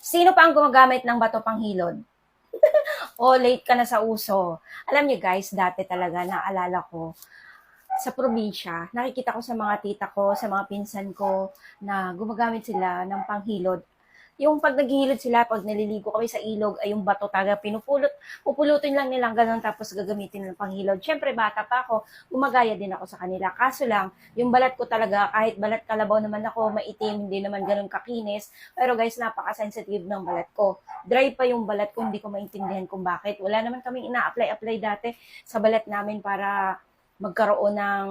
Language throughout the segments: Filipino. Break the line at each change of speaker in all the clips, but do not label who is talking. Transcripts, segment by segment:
Sino pa ang gumagamit ng bato panghilod? O late ka na sa uso. Alam niyo guys, dati talaga naalala ko sa probinsya, nakikita ko sa mga tita ko, sa mga pinsan ko na gumagamit sila ng panghilod. Yung pag naghihilod sila, pag naliligo kami sa ilog, ay yung bato talaga pupulutin lang nilang ganun tapos gagamitin ng panghilod. Siyempre, bata pa ako, gumagaya din ako sa kanila. Kaso lang, yung balat ko talaga, kahit balat kalabaw naman ako, maitim, hindi naman ganun kakinis. Pero guys, napaka-sensitive ng balat ko. Dry pa yung balat ko, hindi ko maintindihan kung bakit. Wala naman kaming ina-apply-apply dati sa balat namin para magkaroon ng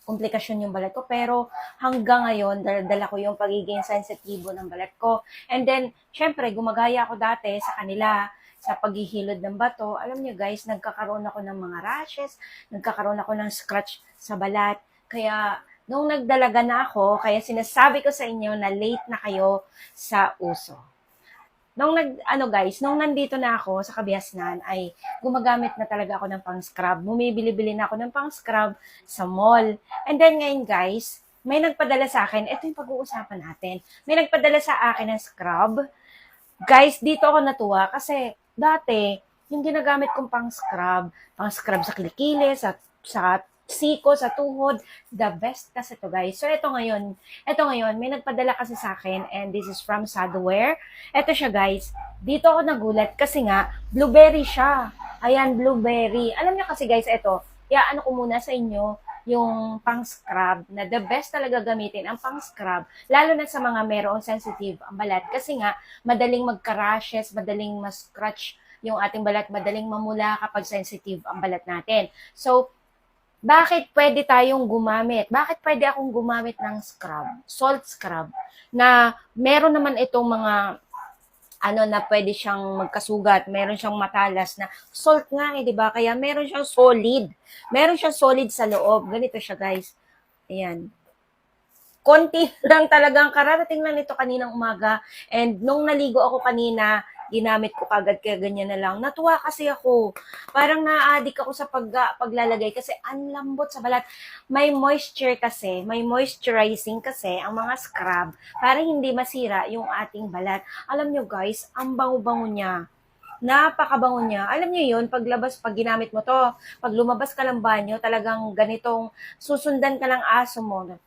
komplikasyon yung balat ko. Pero hanggang ngayon, dala ko yung pagiging sensitibo ng balat ko. And then, syempre, gumagaya ako dati sa kanila sa paghihilod ng bato. Alam niyo guys, nagkakaroon ako ng mga rashes, nagkakaroon ako ng scratch sa balat. Kaya, nung nagdalaga na ako, kaya sinasabi ko sa inyo na late na kayo sa uso. Nung nandito na ako sa Kabiasnan, ay gumagamit na talaga ako ng pang-scrub. Bumibili-bili na ako ng pang-scrub sa mall. And then ngayon guys, may nagpadala sa akin, ito yung pag-uusapan natin. May nagpadala sa akin ng scrub. Guys, dito ako natuwa kasi dati, yung ginagamit kong pang-scrub sa kilikili, sa siko, sa tuhod, the best kasi to guys. So ito ngayon, may nagpadala kasi sa akin and this is from Sadware. Ito siya guys, dito ako nagulat kasi nga, blueberry siya. Ayan, blueberry. Alam niyo kasi guys, ito, ano ko muna sa inyo, yung pang-scrub, na the best talaga gamitin ang pang-scrub, lalo na sa mga merong sensitive ang balat. Kasi nga, madaling magka-rashes, madaling ma-scratch yung ating balat, madaling mamula kapag sensitive ang balat natin. So, bakit pwede tayong gumamit? Bakit pwede akong gumamit ng scrub, salt scrub, na meron naman itong mga na pwede siyang magkasugat, meron siyang matalas na salt nga di ba? Kaya meron siyang solid. Meron siyang solid sa loob. Ganito siya, guys. Ayan. Konti lang talagang kararating lang nito kaninang umaga. And nung naligo ako kanina, ginamit ko kagad kaya ganyan na lang. Natuwa kasi ako. Parang na-addict ako sa paglalagay kasi ang lambot sa balat. May moisture kasi, may moisturizing kasi ang mga scrub para hindi masira yung ating balat. Alam nyo guys, ang bango-bango niya. Napakabango niya. Alam niyo yun, pag ginamit mo to, pag lumabas ka ng banyo, talagang ganitong susundan ka ng aso mo.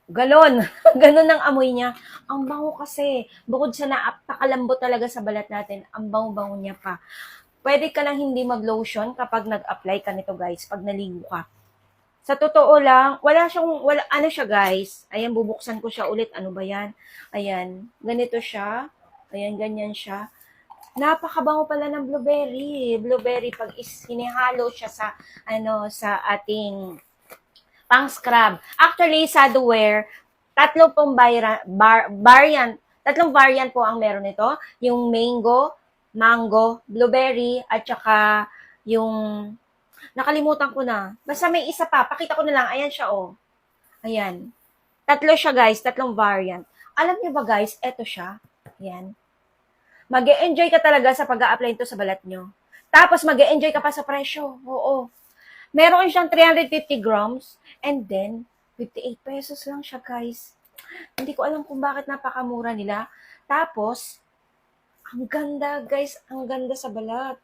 Galon. Ganon ang amoy niya. Ang bango kasi. Bukod sa napakalambot talaga sa balat natin, ang bango-bango niya pa. Pwede ka lang hindi mag-lotion kapag nag-apply ka nito guys, pag naligo ka. Sa totoo lang, ano siya guys. Ayan, bubuksan ko siya ulit. Ano ba yan? Ayan, ganito siya. Ayan, ganyan siya. Napakabango pala ng blueberry. Blueberry, pag hinihalo siya sa ating pang-scrub. Actually, sa Sadware, tatlong variant po ang meron nito. Yung mango, blueberry, at saka yung, nakalimutan ko na. Basta may isa pa, pakita ko na lang. Ayan siya, oh. Ayan. Tatlo siya, guys. Tatlong variant. Alam niyo ba, guys, eto siya. Ayan. Mag-e-enjoy ka talaga sa pag-a-apply ito sa balat nyo. Tapos, mag-e-enjoy ka pa sa presyo. Oo. Meron siyang 350 grams and then 58 pesos lang siya, guys. Hindi ko alam kung bakit napakamura nila. Tapos, ang ganda, guys. Ang ganda sa balat.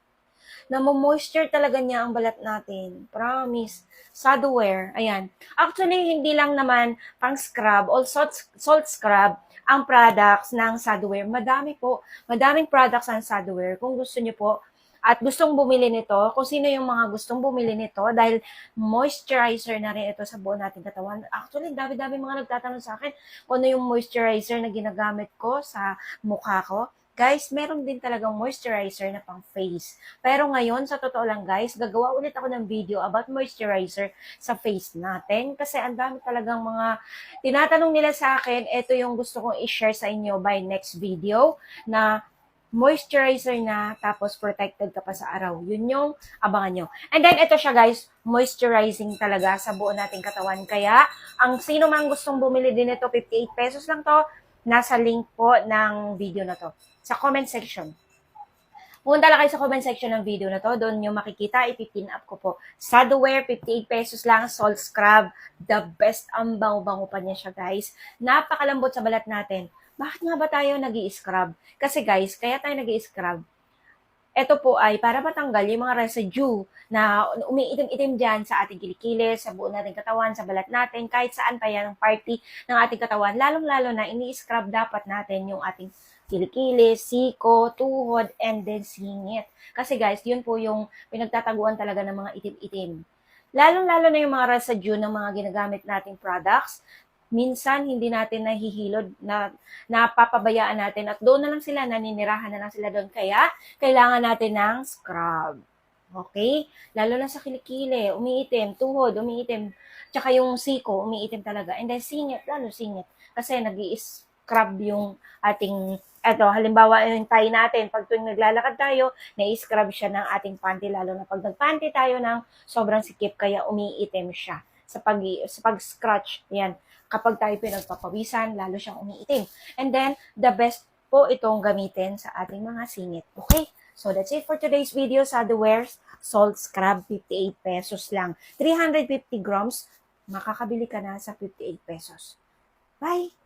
Namo-moisture talaga niya ang balat natin. Promise. Sadware. Ayan. Actually, hindi lang naman pang scrub or salt scrub ang products ng Sadware. Madami po. Madaming products ang Sadware. Kung gusto niyo po, at gustong bumili nito, kung sino yung mga gustong bumili nito, dahil moisturizer na rin ito sa buo nating katawan. Actually, dami-dami mga nagtatanong sa akin kung ano yung moisturizer na ginagamit ko sa mukha ko. Guys, meron din talagang moisturizer na pang face. Pero ngayon, sa totoo lang guys, gagawa ulit ako ng video about moisturizer sa face natin. Kasi ang dami talagang mga tinatanong nila sa akin, ito yung gusto kong i-share sa inyo by next video na moisturizer na, tapos protected ka pa sa araw. Yun yung abangan nyo. And then, ito siya guys, moisturizing talaga sa buo nating katawan. Kaya, ang sino man gustong bumili din ito, 58 pesos lang to, nasa link po ng video na to. Sa comment section. Punta lang kayo sa comment section ng video na to. Doon nyo makikita, ipipin up ko po. Sadware, 58 pesos lang. Salt scrub. The best. Ang bango-bango pa niya siya, guys. Napakalambot sa balat natin. Bakit nga ba tayo nag-i-scrub? Kasi guys, kaya tayo nag-i-scrub, ito po ay para matanggal yung mga residue na umiitim-itim dyan sa ating kilikili, sa buo nating katawan, sa balat natin, kahit saan pa yan ang party ng ating katawan. Lalong-lalo na ini-scrub dapat natin yung ating kilikili, siko, tuhod, and then singit. Kasi guys, yun po yung pinagtataguan talaga ng mga itim-itim. Lalong-lalo na yung mga residue ng mga ginagamit nating products, minsan hindi natin nahihilod na napapabayaan natin at doon na lang sila, naninirahan na lang sila doon. Kaya, kailangan natin ng scrub. Okay? Lalo na sa kilikili, umiitim, tuhod, umiitim, tsaka yung siko, umiitim talaga. And then singit, lalo singit. Kasi nag-i-scrub yung ating, eto, halimbawa yung tie natin, pag tuwing naglalakad tayo, na-scrub siya ng ating panty, lalo na pag nagpanty tayo ng sobrang sikip, kaya umiitim siya sa pag-scratch. Yan. Kapag tayo pinagpapawisan, lalo siyang umiitim. And then, the best po itong gamitin sa ating mga singit. Okay? So, that's it for today's video. Sadawares Salt Scrub, 58 pesos lang. 350 grams, makakabili ka na sa 58 pesos. Bye!